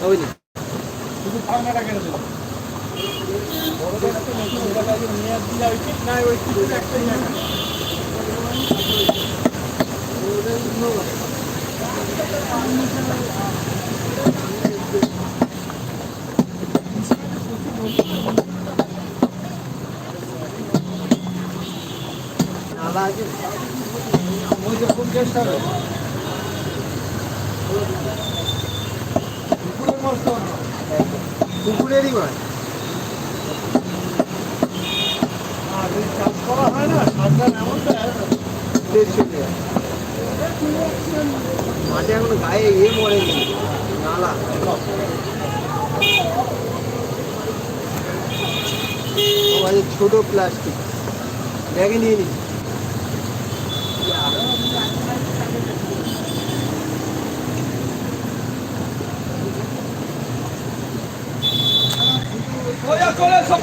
বুঝলি? শুধু ফার্মাটা কেটে দেবো। বড়দের একটা নতুন এলাকায় নিয়ে দিলে ওই ঠিক নাই, ওই ঠিক একটাই জায়গা। ওই যে কোন কেসটা হবে? পুকুরের মাছ তো না। পুকুরেরই মাছ। আর যদি চাষ করা হয় না, সারটা এমন দেয়, 150 টাকা। মাঠে এখনো গায়ে মরেনি, নালা। আমাদের ছোট প্লাস্টিক ব্যাগে নিয়ে নিচ্ছি। চলে সব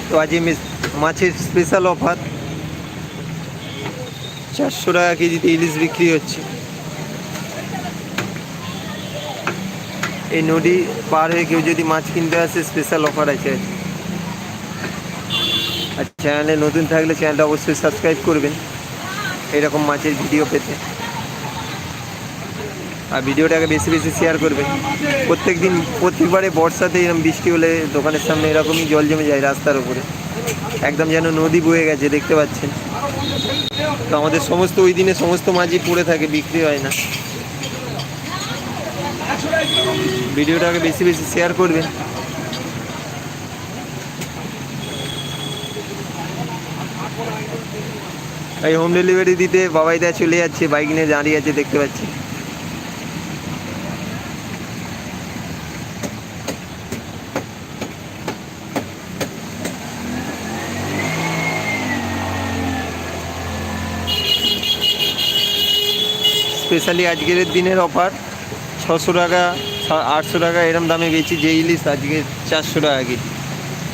তো আজ মাছের স্পেশাল অফার, 400 টাকা কেজিতে ইলিশ বিক্রি হচ্ছে। এই নদী পার হয়ে কেউ যদি মাছ কিনতে আসে, স্পেশাল অফার আছে। আর চ্যানেলে নতুন থাকলে চ্যানেলটা অবশ্যই সাবস্ক্রাইব করবেন এরকম মাছের ভিডিও পেতে। আর ভিডিওটাকে বেশি বেশি শেয়ার করবেন। প্রত্যেকবারে বর্ষাতে এরকম বৃষ্টি হলে দোকানের সামনে এরকমই জল জমে যায় রাস্তার উপরে, একদম যেন নদী বয়ে গেছে, দেখতে পাচ্ছেন। তো আমাদের সমস্ত ওই দিনে সমস্ত মাছই পড়ে থাকে, বিক্রি হয় না। ভিডিওটাকে বেশি বেশি শেয়ার করবেন। এই হোম ডেলিভারি দিতে বাবাইদা চলে যাচ্ছে, বাইক নিয়ে দাঁড়িয়ে আছে, দেখতে পাচ্ছি। স্পেশালি আজকের দিনের অফার, 600 টাকা 800 টাকা এরম দামে বেচি যে ইলিশ, আজকে 400 টাকা কেজি।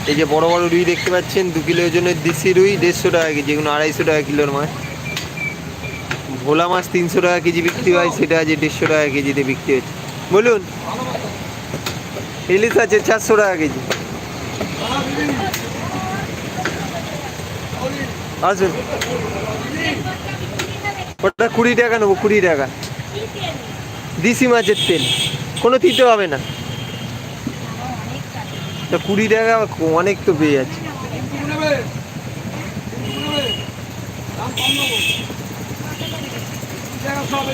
এই যে বড় বড় রুই দেখতে পাচ্ছেন, 2 কিলো ওজনের দেশি রুই 150 টাকা কেজি, এগুলো 250 টাকা কিলোর মাছ। ভোলা মাছ 300 টাকা কেজি বিক্রি হয়, সেটা আজ 150 টাকা কেজিতে বিক্রি হচ্ছে। বলুন, ইলিশ আছে 400 টাকা কেজি। আসুন, ওটা 20 টাকা নেবো, 20 টাকা। দেশি মাছের তেল, কোনো দিতে হবে না। 20 টাকা অনেক তো পেয়ে যাচ্ছে। সব